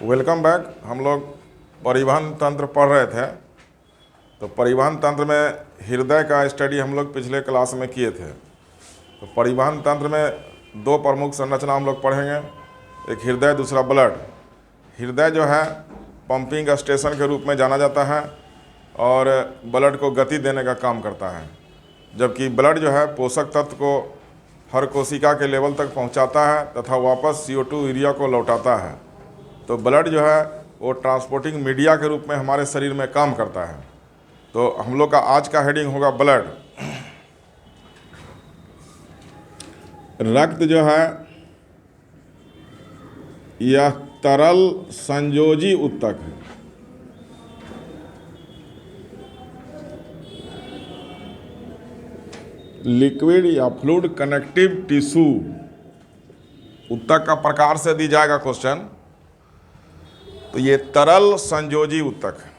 Welcome back. हम लोग परिवहन तंत्र पढ़ रहे थे, तो परिवहन तंत्र में हृदय का स्टडी हम लोग पिछले क्लास में किए थे। तो परिवहन तंत्र में दो प्रमुख संरचना हम लोग पढ़ेंगे, एक हृदय, दूसरा ब्लड। हृदय जो है पंपिंग स्टेशन के रूप में जाना जाता है और ब्लड को गति देने का काम करता है, जबकि ब्लड जो है पोषक तत्व को हर कोशिका के लेवल तक पहुंचाता है तथा वापस CO2 यूरिया को लौटाता है। तो ब्लड जो है वो ट्रांसपोर्टिंग मीडिया के रूप में हमारे शरीर में काम करता है। तो हम लोग का आज का हेडिंग होगा ब्लड। रक्त जो है यह तरल संयोजी ऊतक है। लिक्विड या फ्लूइड कनेक्टिव टिश्यू ऊतक का प्रकार से दी जाएगा क्वेश्चन, तो ये तरल संयोजी ऊतक है।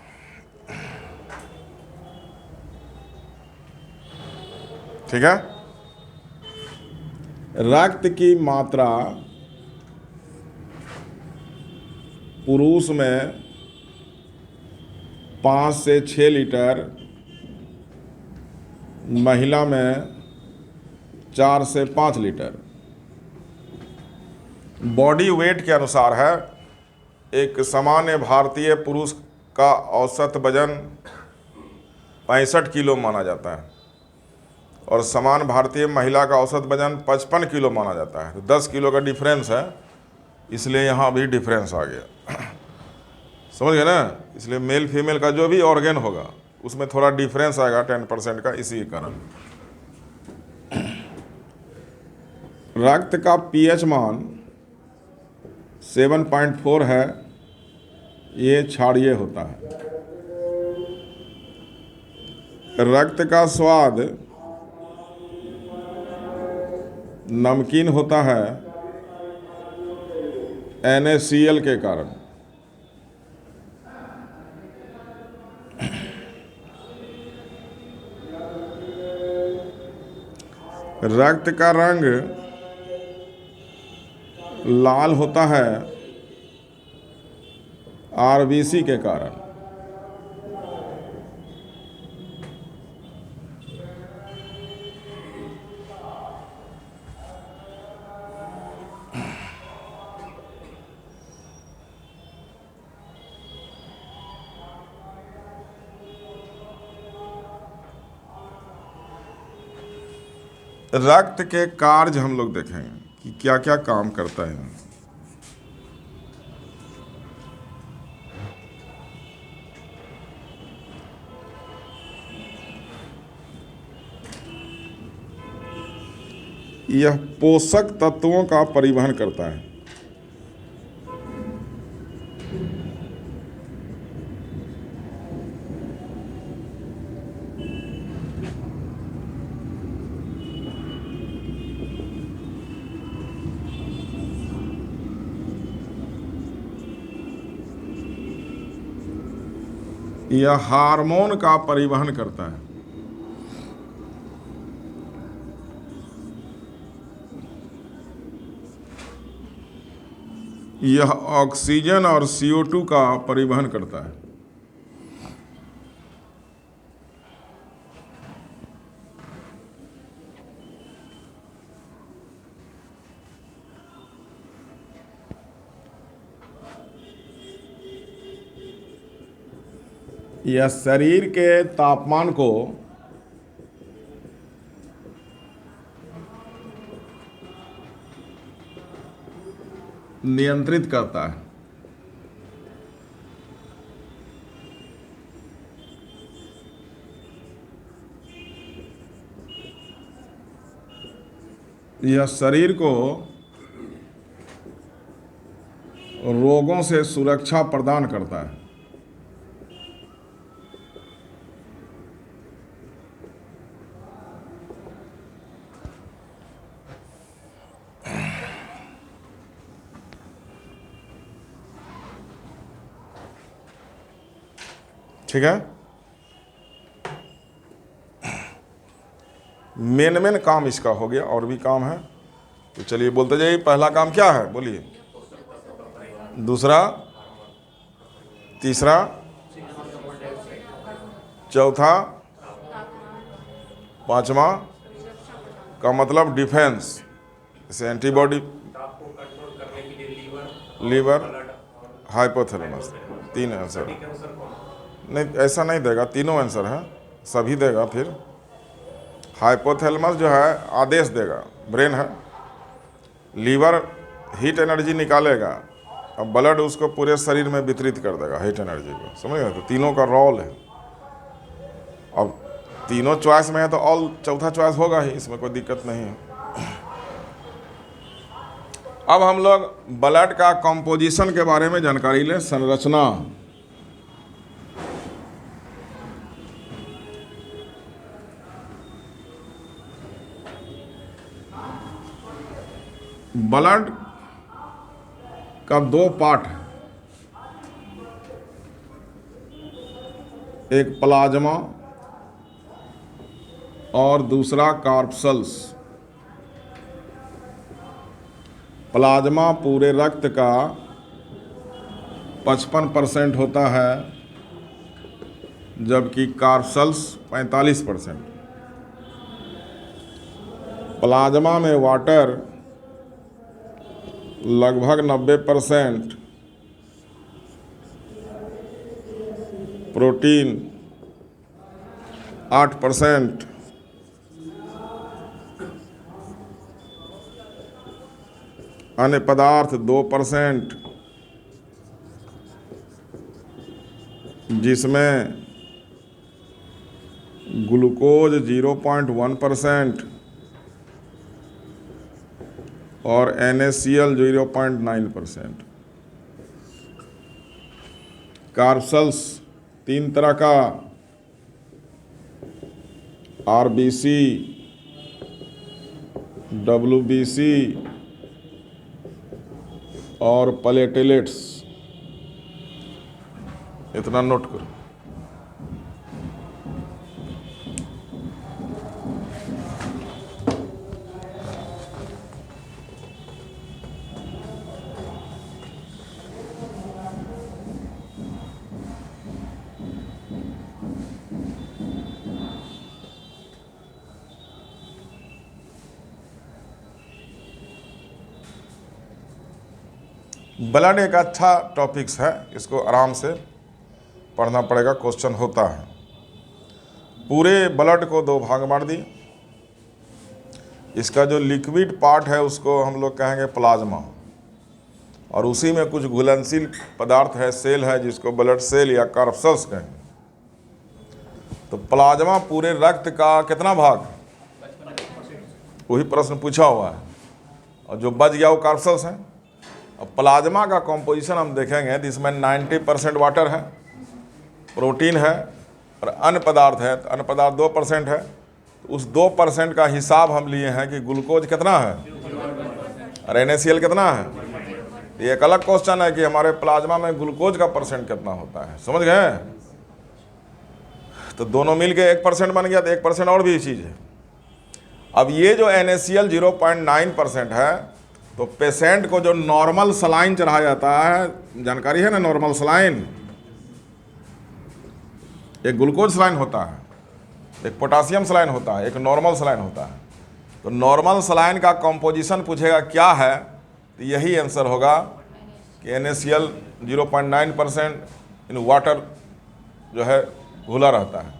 ठीक है। रक्त की मात्रा पुरुष में 5 से 6 लीटर, महिला में 4 से 5 लीटर। बॉडी वेट के अनुसार है। एक सामान्य भारतीय पुरुष का औसत वजन 65 किलो माना जाता है और समान भारतीय महिला का औसत वजन 55 किलो माना जाता है। तो 10 किलो का डिफरेंस है, इसलिए यहाँ भी डिफरेंस आ गया। समझ गए ना। इसलिए मेल फीमेल का जो भी ऑर्गन होगा उसमें थोड़ा डिफरेंस आएगा 10% का, इसी के कारण। रक्त का pH मान 7.4 है, ये क्षारीय होता है। रक्त का स्वाद नमकीन होता है NaCl के कारण। रक्त का रंग लाल होता है RBC के कारण। रक्त के कार्य हम लोग देखेंगे कि क्या क्या काम करता है। यह पोषक तत्वों का परिवहन करता है। यह हार्मोन का परिवहन करता है। यह ऑक्सीजन और CO2 का परिवहन करता है। यह शरीर के तापमान को नियंत्रित करता है। यह शरीर को रोगों से सुरक्षा प्रदान करता है। ठीक है। मेन काम इसका हो गया, और भी काम है तो चलिए बोलते जाइए। पहला काम क्या है बोलिए। दूसरा तीसरा, चौथा, पांचवा का मतलब डिफेंस, जैसे एंटीबॉडी, लीवर, हाइपोथैलेमस। तीन आंसर नहीं, ऐसा नहीं देगा, तीनों आंसर है, सभी देगा। फिर हाइपोथैलेमस जो है आदेश देगा, ब्रेन है। लीवर हीट एनर्जी निकालेगा, अब ब्लड उसको पूरे शरीर में वितरित कर देगा हीट एनर्जी को, समझ गए? तो तीनों का रोल है। अब तीनों चॉइस में है तो ऑल चौथा चॉइस होगा ही, इसमें कोई दिक्कत नहीं है। अब हम लोग ब्लड का कंपोजिशन के बारे में जानकारी लें, संरचना। ब्लड का दो पार्ट है, एक प्लाज्मा और दूसरा कार्पसल्स। प्लाज्मा पूरे रक्त का 55% होता है, जबकि कार्पसल्स 45%। प्लाज्मा में वाटर लगभग 90%, प्रोटीन 8%, अन्य पदार्थ 2%, जिसमें ग्लूकोज 0.1% और NaCl 0.9%। कार्पसल्स 3 तरह का, RBC, WBC और प्लेटलेट्स। इतना नोट करो। ब्लड एक अच्छा टॉपिक्स है, इसको आराम से पढ़ना पड़ेगा, क्वेश्चन होता है। पूरे ब्लड को 2 भाग बांट दी। इसका जो लिक्विड पार्ट है उसको हम लोग कहेंगे प्लाज्मा, और उसी में कुछ घुलनशील पदार्थ है, सेल है, जिसको ब्लड सेल या कार्पसल्स कहेंगे। तो प्लाज्मा पूरे रक्त का कितना भाग, वही प्रश्न पूछा हुआ है, और जो बच गया वो कार्पसल्स है। अब प्लाज्मा का कॉम्पोजिशन हम देखेंगे तो इसमें 90% वाटर है, प्रोटीन है और अन्य पदार्थ है। तो अन्य पदार्थ 2% है। तो उस 2% का हिसाब हम लिए हैं कि ग्लूकोज कितना है और NaCl कितना है। तो ये एक अलग क्वेश्चन है कि हमारे प्लाज्मा में ग्लूकोज का परसेंट कितना होता है, समझ गए? तो दोनों मिलके 1% बन गया, तो 1% और भी चीज़ है। अब ये जो NaCl 0.9% है, तो पेशेंट को जो नॉर्मल सलाइन चढ़ाया जाता है, जानकारी है ना, नॉर्मल सलाइन, एक ग्लूकोज सलाइन होता है, एक पोटासियम सलाइन होता है, एक नॉर्मल सलाइन होता है। तो नॉर्मल सलाइन का कंपोजिशन पूछेगा क्या है, तो यही आंसर होगा कि NaCl 0.9% इन वाटर जो है घुला रहता है,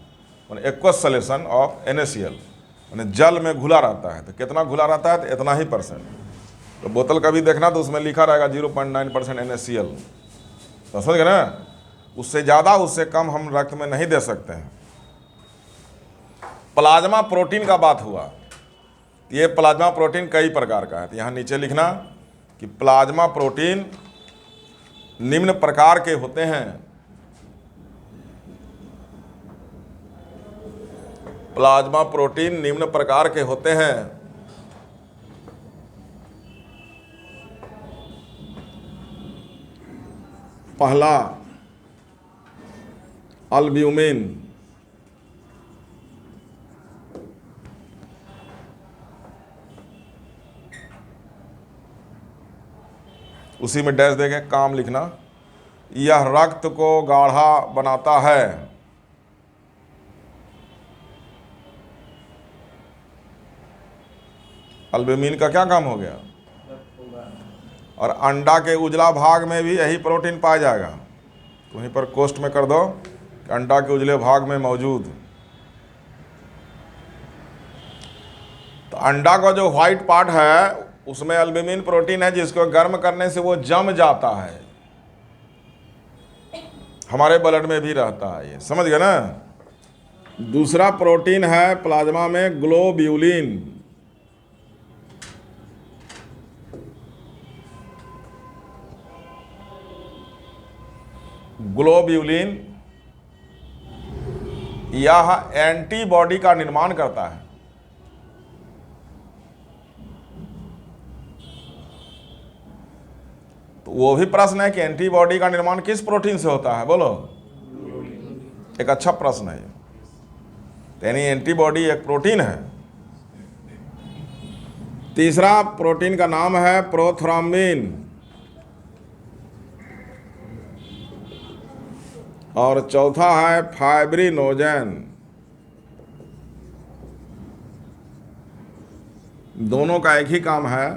मैंने एक्वस सॉल्यूशन ऑफ NaCl, मैंने जल में घुला रहता है। तो कितना घुला रहता है, तो इतना ही %। तो बोतल का भी देखना तो उसमें लिखा रहेगा 0.9% NaCl, तो समझ गए ना? उससे ज़्यादा उससे कम हम रक्त में नहीं दे सकते हैं। प्लाज्मा प्रोटीन का बात हुआ, ये प्लाज्मा प्रोटीन कई प्रकार का है। तो यहाँ नीचे लिखना कि प्लाज्मा प्रोटीन निम्न प्रकार के होते हैं। प्लाज्मा प्रोटीन निम्न प्रकार के होते हैं। पहला, अल्ब्यूमिन, उसी में डैश देंगे, काम लिखना। यह रक्त को गाढ़ा बनाता है। अल्बुमिन का क्या काम हो गया? और अंडा के उजला भाग में भी यही प्रोटीन पाया जाएगा। वहीं पर कोष्ट में कर दो कि अंडा के उजले भाग में मौजूद। तो अंडा का जो व्हाइट पार्ट है उसमें अल्बुमिन प्रोटीन है, जिसको गर्म करने से वो जम जाता है। हमारे ब्लड में भी रहता है, ये समझ गए ना। दूसरा प्रोटीन है प्लाज्मा में ग्लोब्यूलिन। ग्लोब्यूलिन यह एंटीबॉडी का निर्माण करता है। तो वो भी प्रश्न है कि एंटीबॉडी का निर्माण किस प्रोटीन से होता है, बोलो। एक अच्छा प्रश्न है। यानी एंटीबॉडी एक प्रोटीन है। तीसरा प्रोटीन का नाम है प्रोथ्रोम्बिन। और चौथा है फाइब्रिनोजेन। दोनों का एक ही काम है,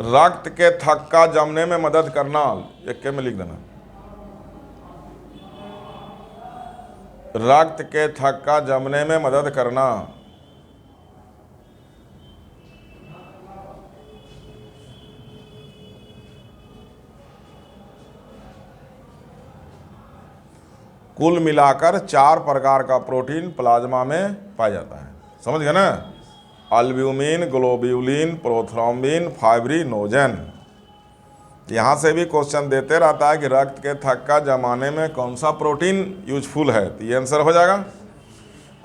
रक्त के थक्का जमने में मदद करना। एक के में लिख देना, रक्त के थक्का जमने में मदद करना। कुल मिलाकर 4 प्रकार का प्रोटीन प्लाज्मा में पाया जाता है। समझ गए ना। Albumin, globulin, prothrombin, fibrinogen. यहाँ से भी क्वेश्चन देते रहता है कि रक्त के थक्का जमाने में कौन सा प्रोटीन यूजफुल है, तो ये आंसर हो जाएगा।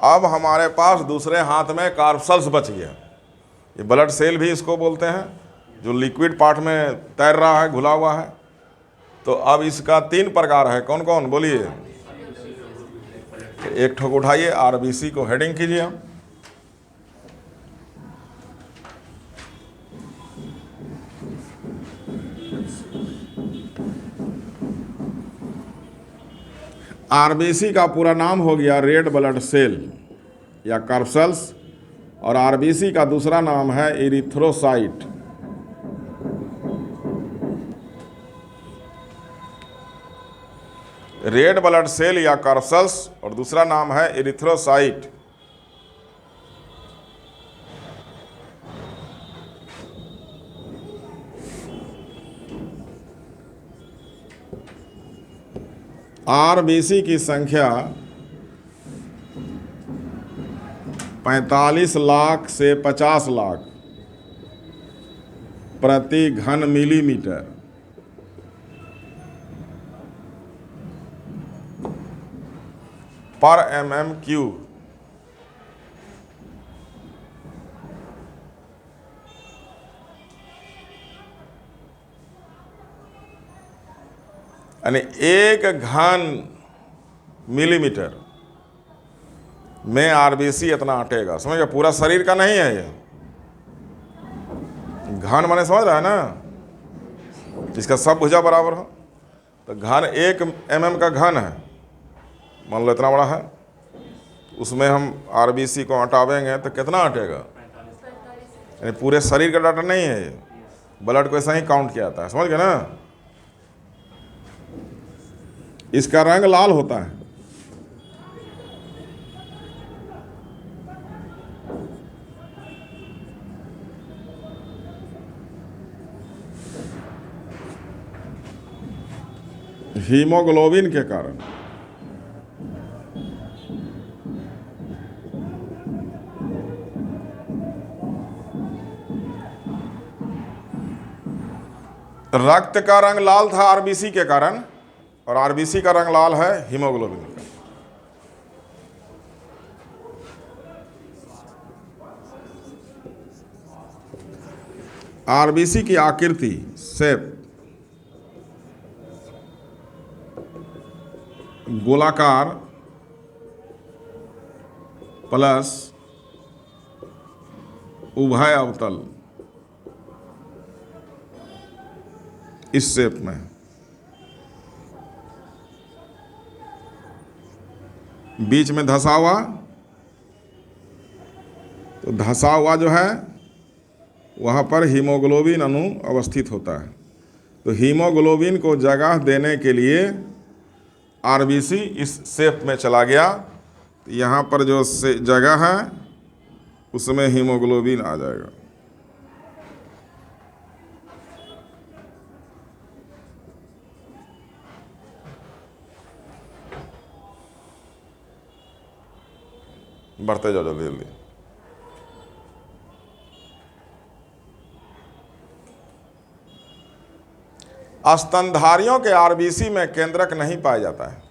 अब हमारे पास दूसरे हाथ में कार्पसल्स बच गया। ये ब्लड सेल भी इसको बोलते हैं, जो लिक्विड पार्ट में तैर रहा है, घुला हुआ है। तो अब इसका 3 प्रकार है। कौन कौन बोलिए। एक ठोक उठाइए, आरबीसी को हेडिंग कीजिए। आरबीसी का पूरा नाम हो गया रेड ब्लड सेल या कार्पसल्स, और आरबीसी का दूसरा नाम है इरिथ्रोसाइट। रेड ब्लड सेल या कार्पसल्स और दूसरा नाम है इरिथ्रोसाइट। आरबीसी की संख्या 45 लाख से 50 लाख प्रति घन मिलीमीटर पर mm³ यानी 1 घन मिलीमीटर में आरबीसी इतना अटेगा। समझ गया। पूरा शरीर का नहीं है ये। घन माने समझ रहा है ना, जिसका सब भुजा बराबर हो। तो घन 1 mm का घन है, मान लो इतना बड़ा है। उसमें हम आरबीसी को हटावेंगे तो कितना हटेगा। यानी पूरे शरीर का डाटा नहीं है ये, ब्लड को ऐसा ही काउंट किया जाता है। समझ गए ना। इसका रंग लाल होता है। हीमोग्लोबिन के कारण। रक्त का रंग लाल था आरबीसी के कारण, और आरबीसी का रंग लाल है हीमोग्लोबिन का। आरबीसी की आकृति शेप गोलाकार प्लस उभय अवतल। इस शेप में। बीच में धंसा हुआ, तो धंसा हुआ जो है वहाँ पर हीमोग्लोबिन अणु अवस्थित होता है। तो हीमोग्लोबिन को जगह देने के लिए आरबीसी इस शेप में चला गया। तो यहाँ पर जो जगह है उसमें हीमोग्लोबिन आ जाएगा। बढ़ते जाओ जल्दी जल्दी। स्तनधारियों के आरबीसी में केंद्रक नहीं पाया जाता है।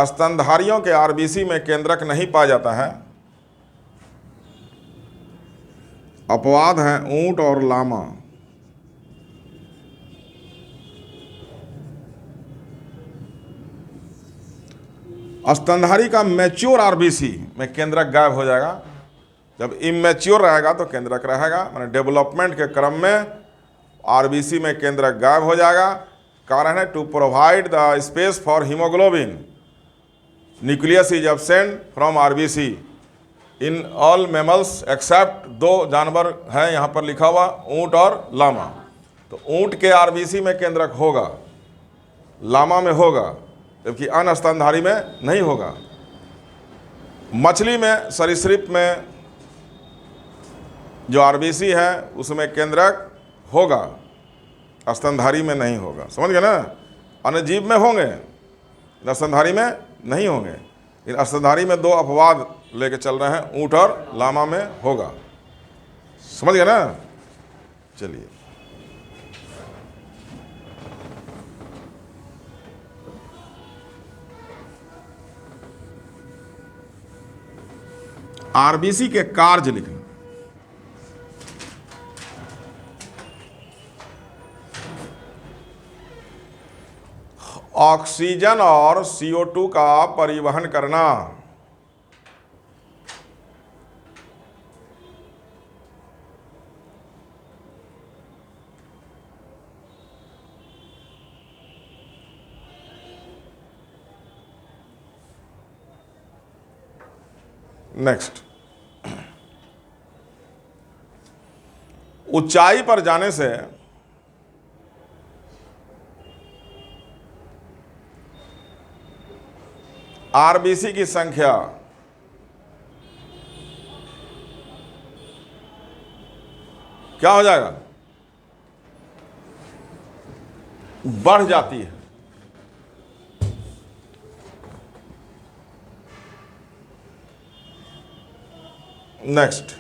स्तनधारियों के आरबीसी में केंद्रक नहीं पाया जाता है। अपवाद हैं ऊंट और लामा। स्तनधारी का मैच्योर आरबीसी में केंद्रक गायब हो जाएगा। जब इमैच्योर रहेगा तो केंद्रक रहेगा। माने डेवलपमेंट के क्रम में आरबीसी में केंद्रक गायब हो जाएगा। कारण है to provide the space for haemoglobin, nucleus is absent from RBC in all mammals except, दो जानवर हैं यहाँ पर लिखा हुआ, ऊंट और लामा। तो ऊंट के आरबीसी में केंद्रक होगा, लामा में होगा, जबकि अन्य स्तनधारी में नहीं होगा। मछली में, सरीसृप में जो आरबीसी है उसमें केंद्रक होगा, स्तनधारी में नहीं होगा। समझ गए ना? अन्य जीव में होंगे, स्तनधारी में नहीं होंगे। लेकिन स्तनधारी में दो अपवाद लेके चल रहे हैं, ऊंट और लामा में होगा। समझ गए ना? चलिए, आरबीसी के कार्य लिखना। ऑक्सीजन और CO2 का परिवहन करना, नेक्स्ट, ऊंचाई पर जाने से आरबीसी की संख्या क्या हो जाएगा? बढ़ जाती है। नेक्स्ट,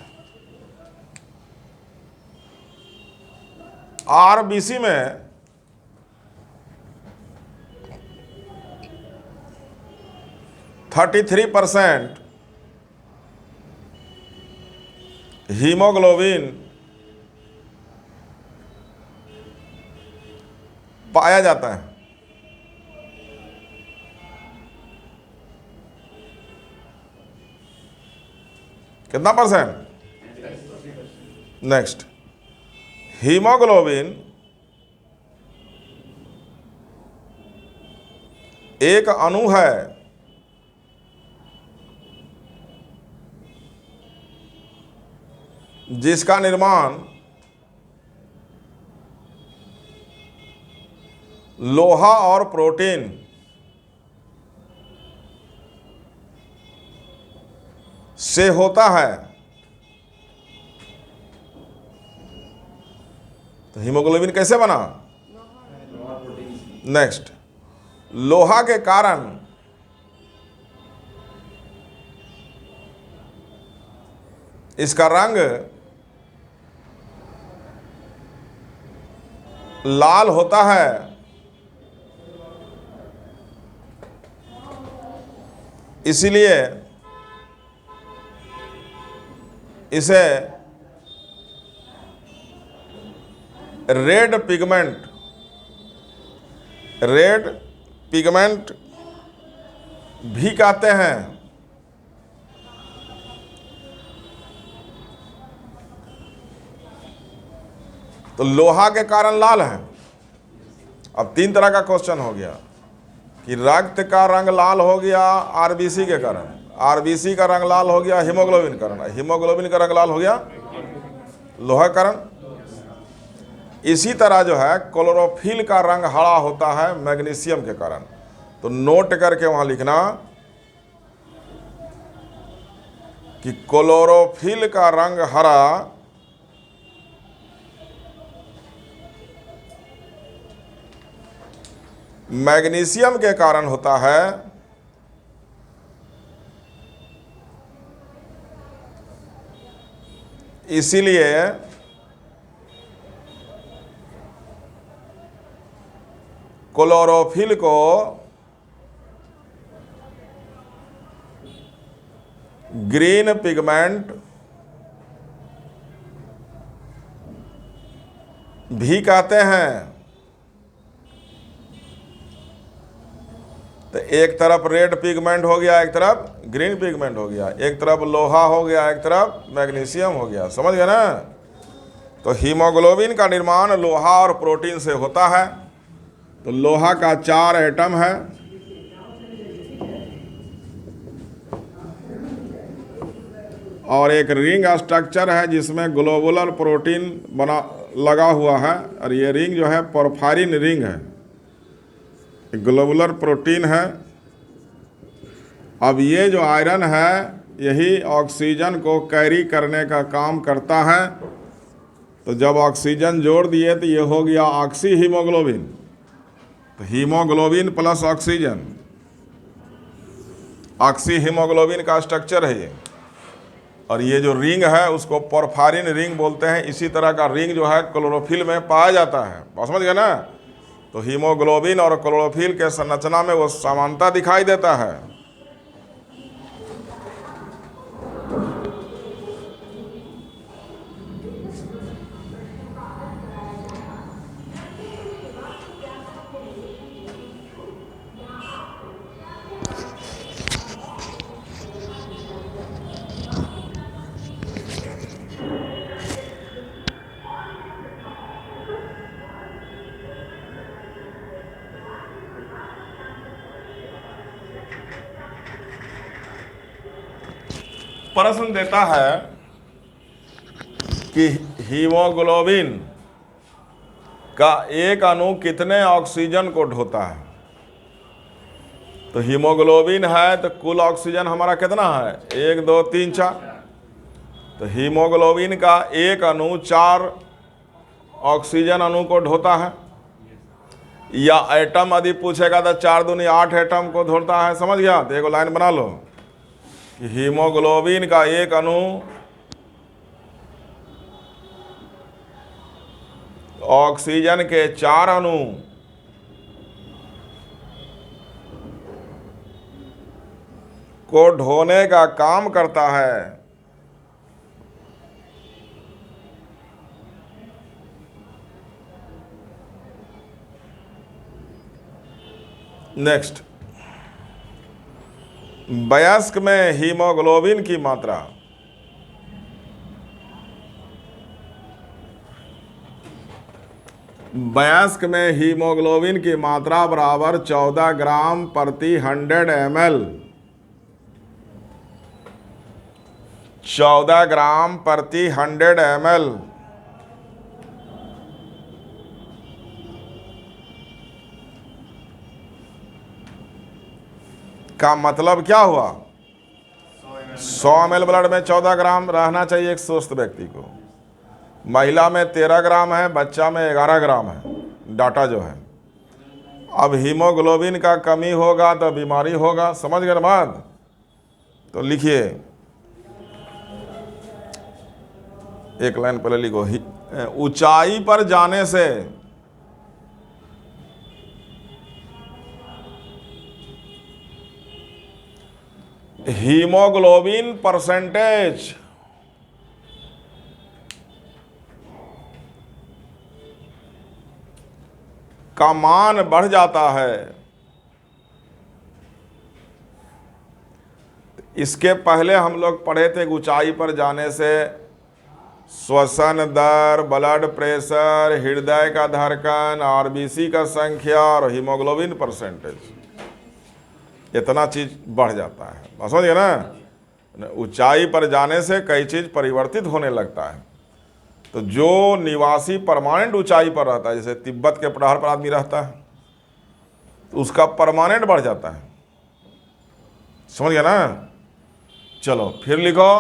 आरबीसी में (33% हीमोग्लोबिन पाया जाता है। कितना %? नेक्स्ट, हीमोग्लोबिन एक अणु है जिसका निर्माण लोहा और प्रोटीन से होता है। तो हीमोग्लोबिन कैसे बना? नेक्स्ट, लोहा के कारण इसका रंग लाल होता है। इसीलिए इसे रेड पिगमेंट भी कहते हैं। तो लोहा के कारण लाल है। अब 3 तरह का क्वेश्चन हो गया कि रक्त का रंग लाल हो गया आरबीसी के कारण, आरबीसी का रंग लाल हो गया हीमोग्लोबिन के कारण, हीमोग्लोबिन का रंग लाल हो गया लोहा के कारण। इसी तरह जो है क्लोरोफिल का रंग हरा होता है मैग्नीशियम के कारण। तो नोट करके वहां लिखना कि क्लोरोफिल का रंग हरा मैग्नीशियम के कारण होता है। इसीलिए क्लोरोफिल को ग्रीन पिगमेंट भी कहते हैं। तो एक तरफ रेड पिगमेंट हो गया, एक तरफ ग्रीन पिगमेंट हो गया, एक तरफ लोहा हो गया, एक तरफ मैग्नीशियम हो गया, समझ गए ना। तो हीमोग्लोबिन का निर्माण लोहा और प्रोटीन से होता है। तो लोहा का 4 एटम है, और एक रिंग स्ट्रक्चर है जिसमें ग्लोबुलर प्रोटीन बना लगा हुआ है, और ये रिंग जो है पोरफायरिन रिंग है, ग्लोबुलर प्रोटीन है। अब ये जो आयरन है यही ऑक्सीजन को कैरी करने का काम करता है। तो जब ऑक्सीजन जोड़ दिए तो ये हो गया ऑक्सी हीमोग्लोबिन। तो haemoglobin plus oxygen, oxy haemoglobin का स्ट्रक्चर है ये। और ये जो रिंग है उसको पोरफायरिन रिंग बोलते हैं। इसी तरह का रिंग जो है क्लोरोफिल में पाया जाता है, बात समझ गए ना। तो हीमोग्लोबिन और क्लोरोफिल के संरचना में वो समानता दिखाई देता है। प्रश्न देता है कि हीमोग्लोबिन का एक अणु कितने ऑक्सीजन को ढोता है। तो हीमोग्लोबिन है तो कुल ऑक्सीजन हमारा कितना है, 1 2 3 4। तो हीमोग्लोबिन का एक अणु 4 ऑक्सीजन अणु को ढोता है। या एटम यदि पूछेगा तो 4 दूनी 8 एटम को ढोता है, समझ गया। तो एक लाइन बना लो कि हीमोग्लोबिन का एक अणु ऑक्सीजन के 4 अणु को ढोने का काम करता है। नेक्स्ट, वयस्क में हीमोग्लोबिन की मात्रा वयस्क में हीमोग्लोबिन की मात्रा बराबर 14 ग्राम प्रति 100 ml। 14 ग्राम प्रति 100 ml। का मतलब क्या हुआ, 100 ml ब्लड में 14 ग्राम रहना चाहिए एक स्वस्थ व्यक्ति को। महिला में 13 ग्राम है, बच्चा में 11 ग्राम है, डाटा जो है। अब हीमोग्लोबिन का कमी होगा तो बीमारी होगा, समझ गए बात। तो लिखिए, एक लाइन पहले लिखो, ऊंचाई पर जाने से हीमोग्लोबिन परसेंटेज का मान बढ़ जाता है। इसके पहले हम लोग पढ़े थे ऊंचाई पर जाने से श्वसन दर, ब्लड प्रेशर, हृदय का धड़कन, आरबीसी का संख्या और हीमोग्लोबिन परसेंटेज, इतना चीज बढ़ जाता है। समझ गए ना? ऊंचाई पर जाने से कई चीज परिवर्तित होने लगता है। तो जो निवासी परमानेंट ऊंचाई पर रहता है, जैसे तिब्बत के पठार पर आदमी रहता है, तो उसका परमानेंट बढ़ जाता है। समझ गया ना? चलो फिर लिखो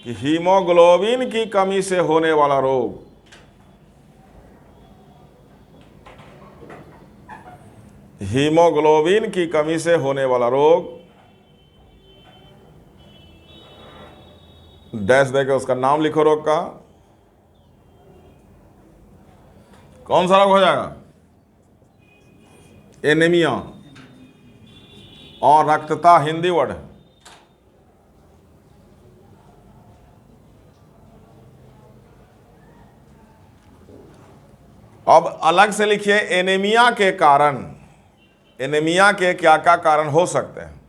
कि हीमोग्लोबिन की कमी से होने वाला रोग, हीमोग्लोबिन की कमी से होने वाला रोग, डैश देकर उसका नाम लिखो रोग का। कौन सा रोग हो जाएगा? एनीमिया। और रक्तता हिंदी वर्ड है। अब अलग से लिखिए एनीमिया के कारण, एनीमिया के क्या क्या कारण हो सकते हैं।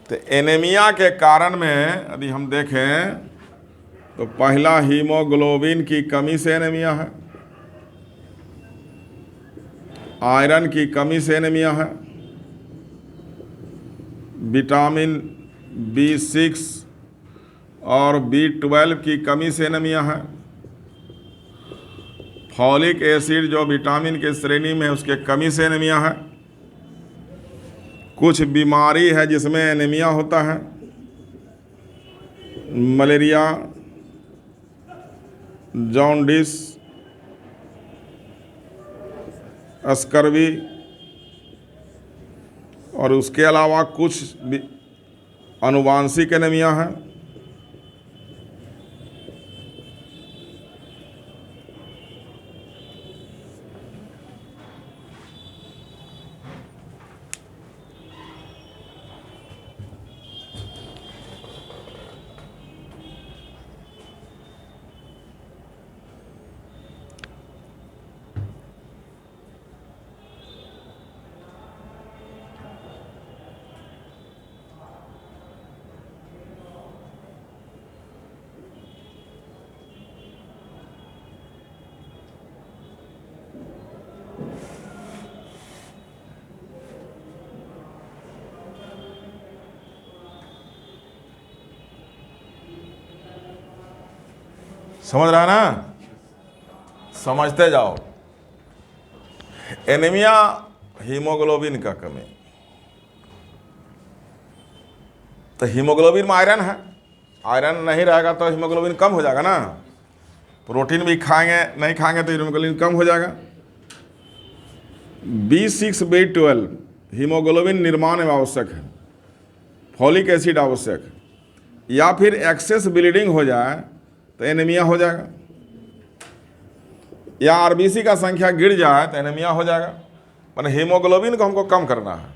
तो एनीमिया के कारण में यदि हम देखें तो पहला हीमोग्लोबिन की कमी से एनीमिया है, आयरन की कमी से एनीमिया है, विटामिन B6 और B12 की कमी से एनीमिया है, फॉलिक एसिड जो विटामिन के श्रेणी में उसके कमी से एनीमिया है, कुछ बीमारी है जिसमें एनीमिया होता है, मलेरिया, जॉन्डिस, स्कर्वी, और उसके अलावा कुछ आनुवांशिक एनीमिया है। समझ रहा है ना? समझते जाओ। एनीमिया, हीमोग्लोबिन का कमी। तो हीमोग्लोबिन में आयरन है, आयरन नहीं रहेगा तो हीमोग्लोबिन कम हो जाएगा ना। प्रोटीन भी खाएंगे, नहीं खाएंगे तो हीमोग्लोबिन कम हो जाएगा। B6 B12 हीमोग्लोबिन निर्माण में आवश्यक है, फॉलिक एसिड आवश्यक है, या फिर एक्सेस ब्लीडिंग हो जाए तो एनीमिया हो जाएगा, या आरबीसी का संख्या गिर जाए तो एनीमिया हो जाएगा। माने हीमोग्लोबिन को हमको कम करना है,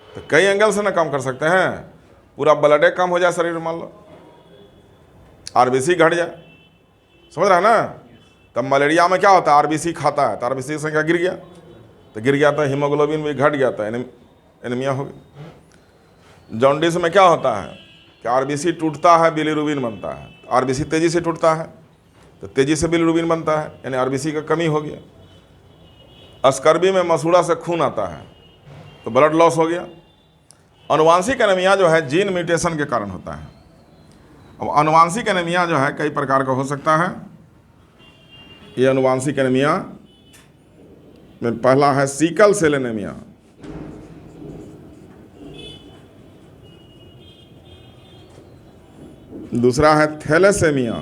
तो कई एंगल से ना कम कर सकते हैं। पूरा ब्लड कम हो जाए शरीर में, मान लो आरबीसी घट जाए, समझ रहा है ना? तब मलेरिया में क्या होता है, आरबीसी खाता है तो आरबीसी की संख्या गिर गया, तो हीमोग्लोबिन भी घट गया तो एनीमिया हो गया। जॉन्डिस में क्या होता है कि आरबीसी टूटता है, बिलीरुबिन बनता है, आरबीसी तेजी से टूटता है तो तेजी से बिलीरुबिन बनता है, यानी आरबीसी का कमी हो गया। स्कर्वी में मसूड़ा से खून आता है तो ब्लड लॉस हो गया। आनुवांशिक एनीमिया जो है जीन म्यूटेशन के कारण होता है। अब आनुवांशिक एनीमिया जो है कई प्रकार का हो सकता है। ये आनुवांशिक एनीमिया में पहला है सिकल सेल एनीमिया, दूसरा है थैलेसेमिया,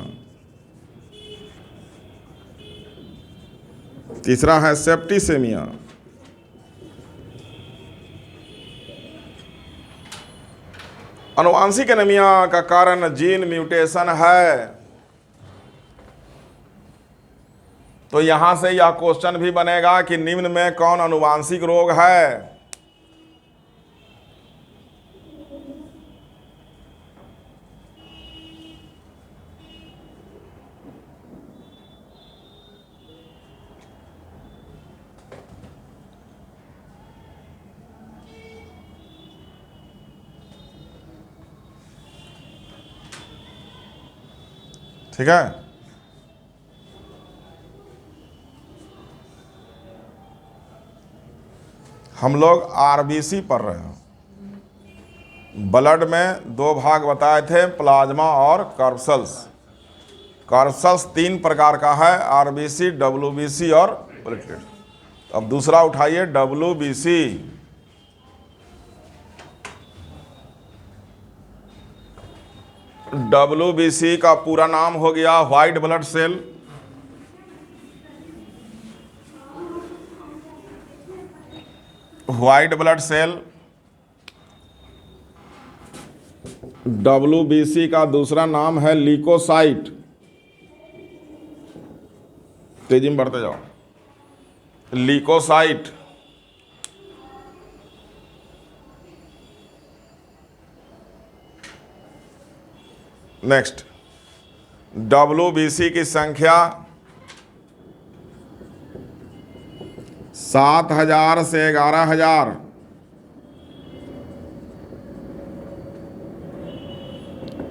तीसरा है सेप्टिसेमिया, आनुवांशिक एनीमिया का कारण जीन म्यूटेशन है। तो यहां से यह क्वेश्चन भी बनेगा कि निम्न में कौन आनुवांशिक रोग है। ठीक है। हम लोग आरबीसी पढ़ रहे हैं। ब्लड में दो भाग बताए थे, प्लाज्मा और कॉर्पसल्स। कॉर्पसल्स 3 प्रकार का है, आरबीसी, डब्ल्यूबीसी और प्लेटलेट। अब दूसरा उठाइए, डब्ल्यूबीसी। डब्ल्यूबीसी का पूरा नाम हो गया white blood cell. White blood cell. WBC का दूसरा नाम है ल्यूकोसाइट। तेजी में बढ़ते जाओ। ल्यूकोसाइट। नेक्स्ट, डब्ल्यूबीसी की संख्या 7,000 से 11,000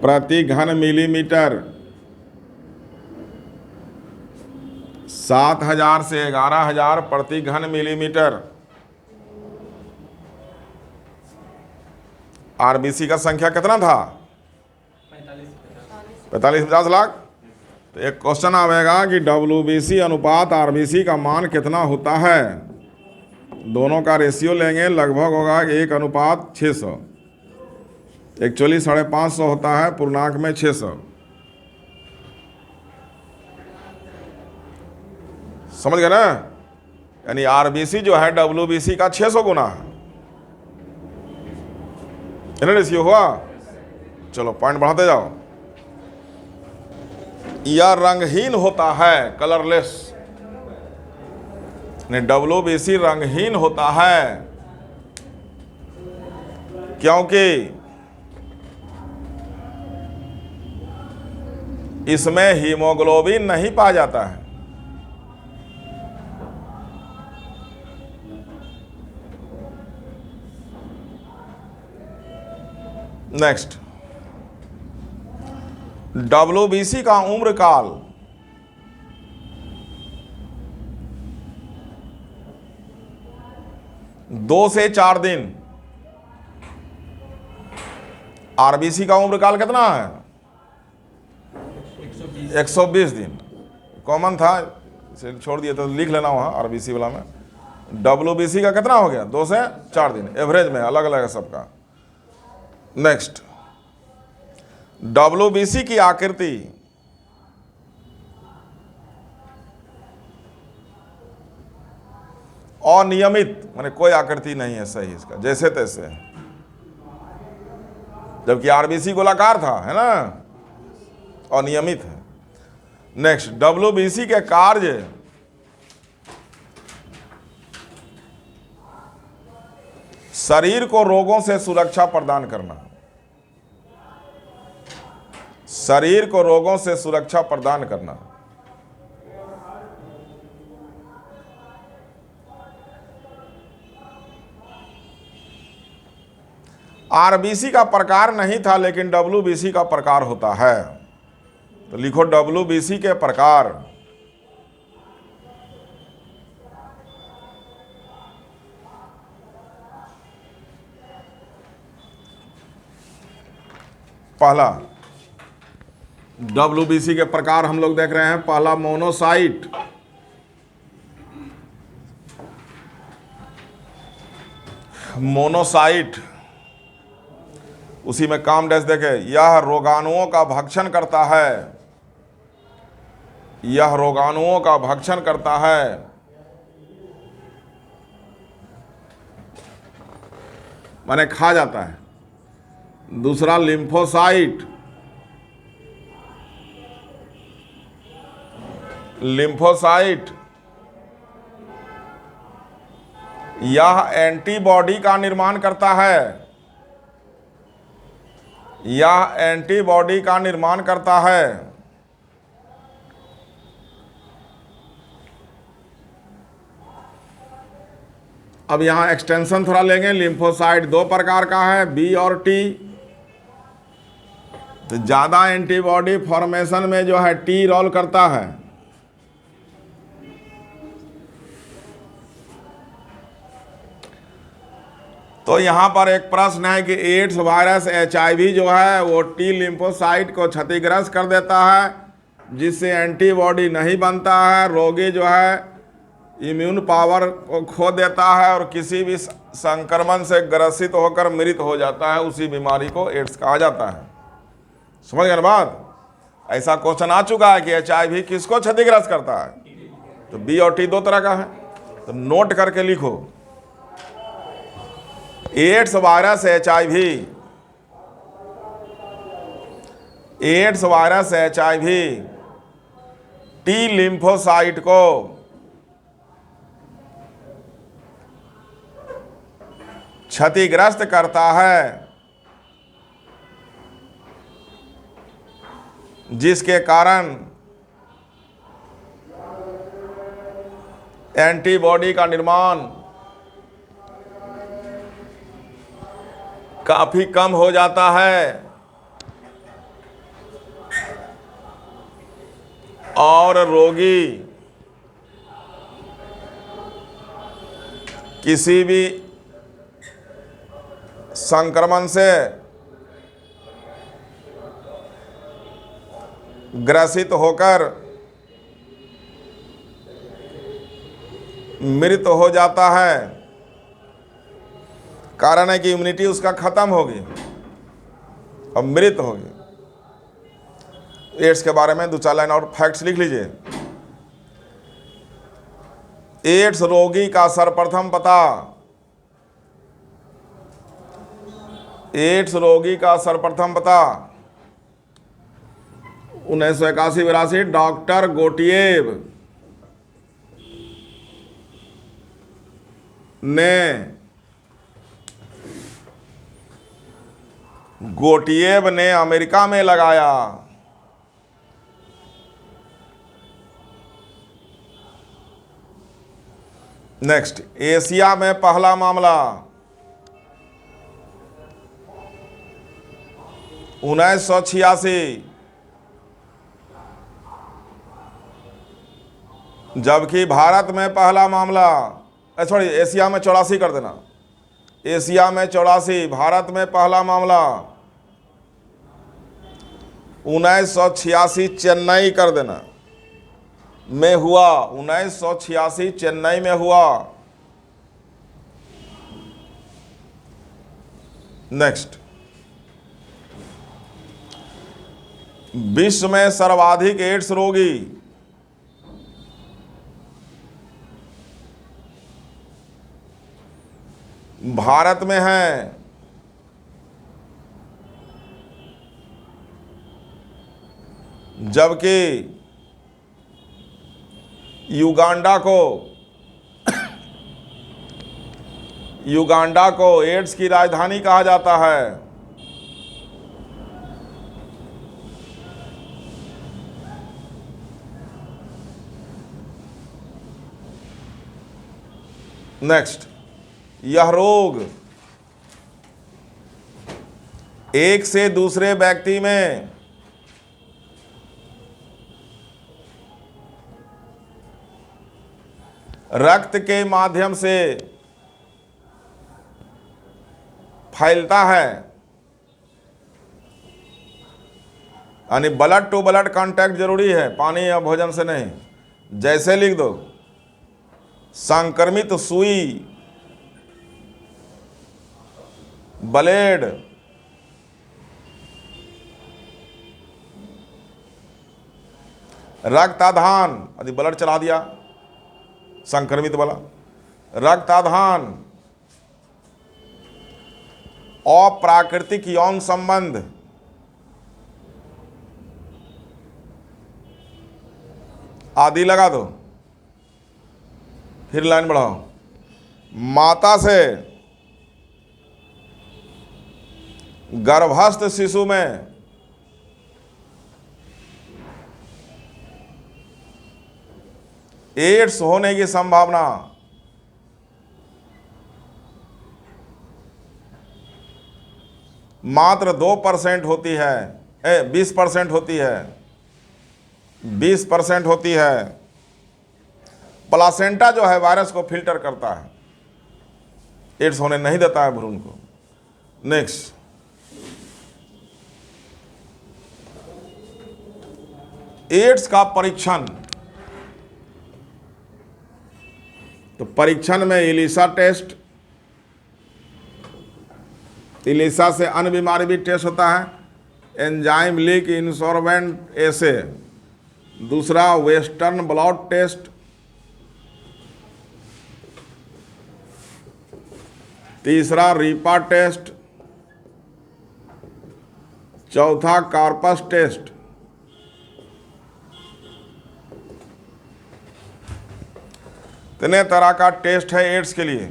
प्रति घन मिलीमीटर। 7,000 से 11,000 प्रति घन मिलीमीटर। आरबीसी का संख्या कितना था? 45-50 लाख। तो एक क्वेश्चन आएगा कि डब्ल्यूबीसी अनुपात आरबीसी का मान कितना होता है। दोनों का रेशियो लेंगे, लगभग होगा 1:600। एक्चुअली 550 होता है, पूर्णांक में 600। समझ गए ना? यानी आरबीसी जो है डब्ल्यूबीसी का 600 गुना है। इन्हें रेशियो हुआ। चलो पॉइंट बढ़ाते जाओ। यह रंगहीन होता है, कलरलेस। डब्ल्यूबीसी रंगहीन होता है क्योंकि इसमें हीमोग्लोबिन नहीं पाया जाता है। नेक्स्ट, डब्ल्यूबीसी का उम्र काल 2 से 4 दिन। आरबीसी का उम्र काल कितना है? 120 दिन। कॉमन था, इसे छोड़ दिया तो लिख लेना वहाँ आरबीसी वाला में। डब्ल्यूबीसी का कितना हो गया? 2 से 4 दिन, एवरेज में, अलग अलग है सबका। नेक्स्ट, डब्ल्यूबीसी की आकृति अनियमित, माने कोई आकृति नहीं है सही इसका, जैसे तैसे। जबकि आरबीसी गोलाकार था, है ना, अनियमित है। नेक्स्ट, डब्ल्यूबीसी के कार्य शरीर को रोगों से सुरक्षा प्रदान करना। शरीर को रोगों से सुरक्षा प्रदान करना। आरबीसी का प्रकार नहीं था, लेकिन डब्ल्यूबीसी का प्रकार होता है। तो लिखो डब्ल्यूबीसी के प्रकार। पहला डब्ल्यूबीसी के प्रकार हम लोग देख रहे हैं। पहला मोनोसाइट। मोनोसाइट, उसी में काम डैश देखे। यह रोगाणुओं का भक्षण करता है। यह रोगाणुओं का भक्षण करता है। माने खा जाता है। दूसरा लिम्फोसाइट। लिम्फोसाइट, यह एंटीबॉडी का निर्माण करता है। यह एंटीबॉडी का निर्माण करता है। अब यहां एक्सटेंशन थोड़ा लेंगे। लिम्फोसाइट 2 प्रकार का है, बी और टी। तो ज़्यादा एंटीबॉडी फॉर्मेशन में जो है टी रोल करता है। तो यहाँ पर एक प्रश्न है कि एड्स वायरस HIV जो है वो टी लिम्फोसाइट को क्षतिग्रस्त कर देता है, जिससे एंटीबॉडी नहीं बनता है। रोगी जो है इम्यून पावर को खो देता है और किसी भी संक्रमण से ग्रसित होकर मृत हो जाता है। उसी बीमारी को एड्स कहा जाता है। समझ गए बात? ऐसा क्वेश्चन आ चुका है कि HIV किसको क्षतिग्रस्त करता है। तो बी और टी दो तरह का है, तो नोट करके लिखो। AIDS virus HIV, AIDS virus HIV T lymphocyte को क्षतिग्रस्त करता है, जिसके कारण एंटीबॉडी का निर्माण काफी कम हो जाता है और रोगी किसी भी संक्रमण से ग्रसित होकर मृत हो जाता है। कारण है कि इम्यूनिटी उसका खत्म होगी और मृत होगी। एड्स के बारे में दो चार लाइन और फैक्ट्स लिख लीजिए। एड्स रोगी का सर्वप्रथम पता, एड्स रोगी का सर्वप्रथम पता 1981-82 डॉक्टर गोटिएव ने अमेरिका में लगाया। नेक्स्ट, एशिया में पहला मामला 1986, जबकि भारत में पहला मामला, सॉरी एशिया में 84 कर देना, एशिया में 84, भारत में पहला मामला 1986 चेन्नई कर देना में हुआ, 1986 चेन्नई में हुआ। नेक्स्ट, विश्व में सर्वाधिक एड्स रोगी भारत में हैं, जबकि युगांडा को एड्स की राजधानी कहा जाता है। नेक्स्ट, यह रोग एक से दूसरे व्यक्ति में रक्त के माध्यम से फैलता है, यानी ब्लड टू ब्लड कांटेक्ट जरूरी है, पानी या भोजन से नहीं। जैसे लिख दो, संक्रमित सुई, ब्लेड, रक्ताधान, यदि ब्लड चला दिया संक्रमित वाला, रक्ताधान, अप्राकृतिक यौन संबंध, आदि लगा दो। फिर लाइन बढ़ाओ, माता से गर्भस्थ शिशु में एड्स होने की संभावना मात्र 2% होती है। 20% होती है, 20% होती है। प्लासेंटा जो है वायरस को फिल्टर करता है, एड्स होने नहीं देता है भ्रूण को। नेक्स्ट, एड्स का परीक्षण। तो परीक्षण में इलिसा टेस्ट, इलिसा से अन्य बीमारी भी टेस्ट होता है, एंजाइम लीक इंसॉर्बेंट एसे, दूसरा वेस्टर्न ब्लॉट टेस्ट, तीसरा रीपा टेस्ट, चौथा कार्पस टेस्ट। इतने तरह का टेस्ट है एड्स के लिए।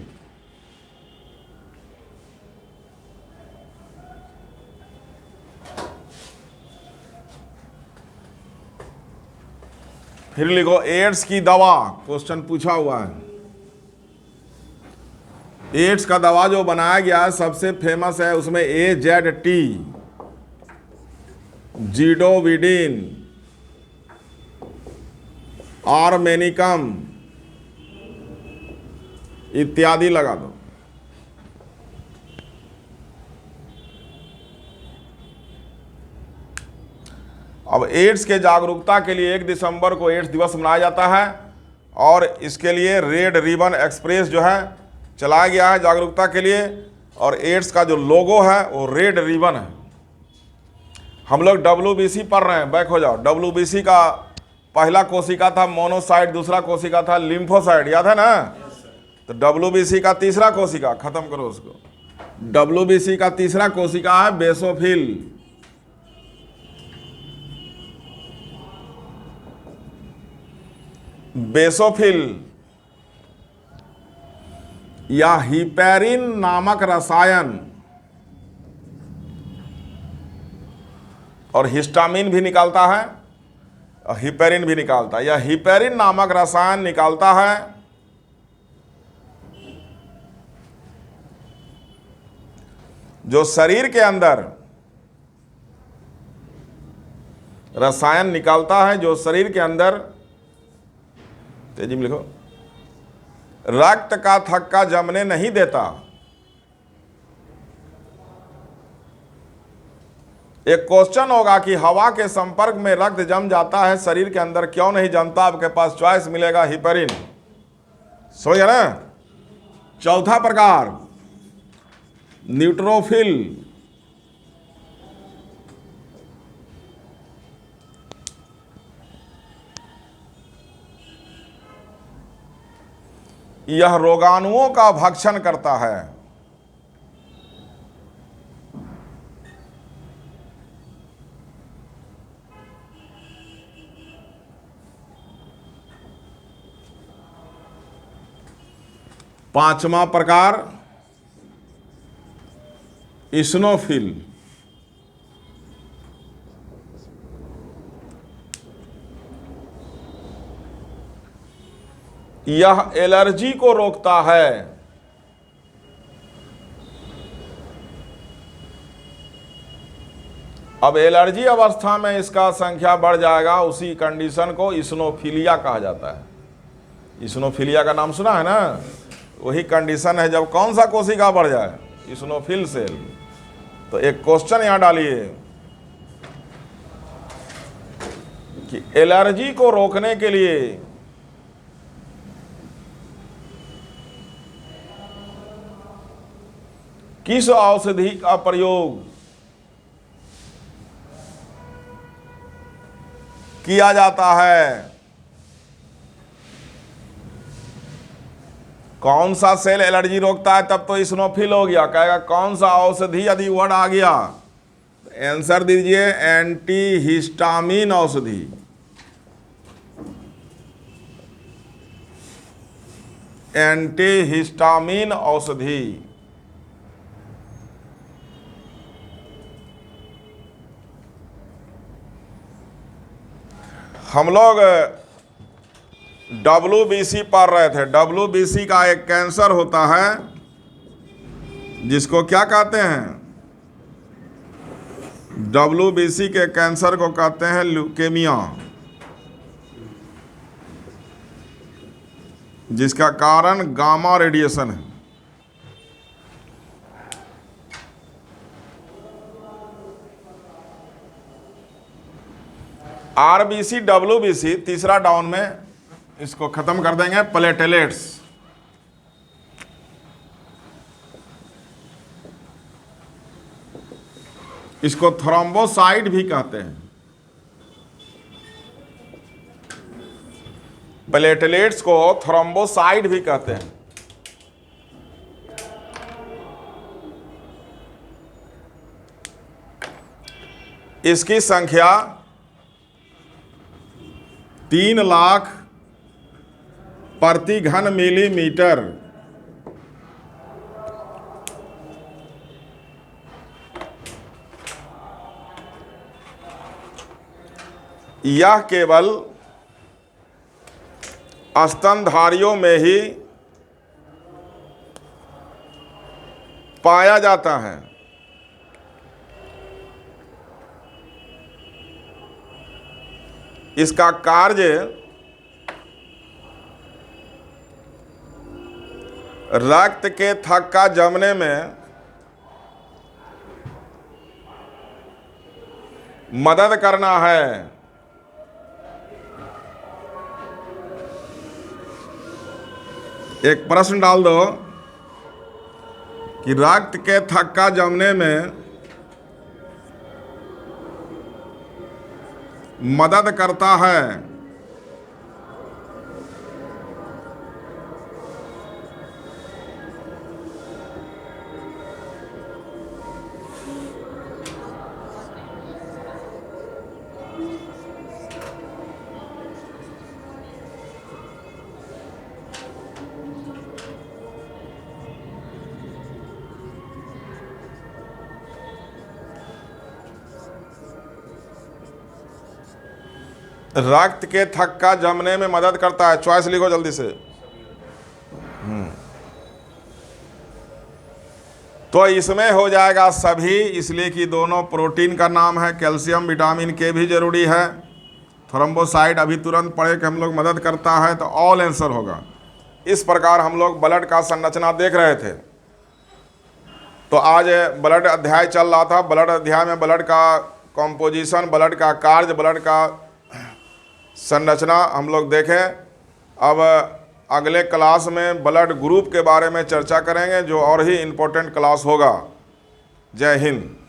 फिर लिखो एड्स की दवा, क्वेश्चन पूछा हुआ है। एड्स का दवा जो बनाया गया है सबसे फेमस है, उसमें AZT, जीडोविडिन, आर्मेनिकम इत्यादि लगा दो। अब एड्स के जागरूकता के लिए 1 दिसंबर को एड्स दिवस मनाया जाता है और इसके लिए रेड रिबन एक्सप्रेस जो है चलाया गया है जागरूकता के लिए। और एड्स का जो लोगो है वो रेड रिबन है। हम लोग WBC पढ़ रहे हैं, बैक हो जाओ। WBC का पहला कोशिका था मोनोसाइट, दूसरा कोशिका था लिम्फोसाइट, याद है ना? तो WBC का तीसरा कोशिका, खत्म करो उसको। WBC का तीसरा कोशिका है बेसोफिल। बेसोफिल या हिपेरिन नामक रसायन और हिस्टामिन भी निकालता है और हिपेरिन भी निकालता है। यह हिपेरिन नामक रसायन निकालता है जो शरीर के अंदर रसायन निकालता है, जो शरीर के अंदर, तेजी में लिखो, रक्त का थक्का जमने नहीं देता। एक क्वेश्चन होगा कि हवा के संपर्क में रक्त जम जाता है शरीर के अंदर, क्यों नहीं जमता? आपके पास चॉइस मिलेगा, हिपेरिन। समझ गया ना? चौथा प्रकार न्यूट्रोफिल, यह रोगाणुओं का भक्षण करता है। पांचवा प्रकार इस्नोफिल, यह एलर्जी को रोकता है। अब एलर्जी अवस्था में इसका संख्या बढ़ जाएगा, उसी कंडीशन को इस्नोफिलिया कहा जाता है। इस्नोफिलिया का नाम सुना है ना? वही कंडीशन है जब कौन सा कोशिका बढ़ जाए, इस्नोफिल सेल। तो एक क्वेश्चन यहां डालिए कि एलर्जी को रोकने के लिए किस औषधि का प्रयोग किया जाता है? कौन सा सेल एलर्जी रोकता है? तब तो इस्नोफिल हो गया। कहेगा कौन सा औषधि, यदि वर्ड आ गया आंसर दीजिए, एंटी हिस्टामिन औषधि। एंटी हिस्टामिन औषधि। हम लोग WBC पढ़ रहे थे। WBC का एक कैंसर होता है जिसको क्या कहते हैं? WBC के कैंसर को कहते हैं ल्यूकेमिया, जिसका कारण गामा रेडिएशन है। RBC WBC तीसरा डाउन में इसको खत्म कर देंगे। प्लेटलेट्स, इसको थ्रोम्बोसाइट भी कहते हैं। प्लेटलेट्स को थ्रोम्बोसाइट भी कहते हैं। इसकी संख्या 3 लाख प्रति घन मिलीमीटर यह केवल स्तनधारियों में ही पाया जाता है। इसका कार्य रक्त के थक्का जमने में मदद करना है। एक प्रश्न डाल दो कि रक्त के थक्का जमने में मदद करता है। रक्त के थक्का जमने में मदद करता है। चॉइस लिखो जल्दी से। तो इसमें हो जाएगा सभी, इसलिए कि दोनों प्रोटीन का नाम है। कैल्शियम विटामिन के भी जरूरी है। थ्रोम्बोसाइट अभी तुरंत पढ़े कि हम लोग मदद करता है, तो ऑल आंसर होगा। इस प्रकार हम लोग ब्लड का संरचना देख रहे थे। तो आज ब्लड अध्याय चल रहा था। ब्लड अध्याय में ब्लड का कॉम्पोजिशन, ब्लड का कार्य, ब्लड का संरचना हम लोग देखें। अब अगले क्लास में ब्लड ग्रुप के बारे में चर्चा करेंगे, जो और ही इम्पोर्टेंट क्लास होगा। जय हिंद।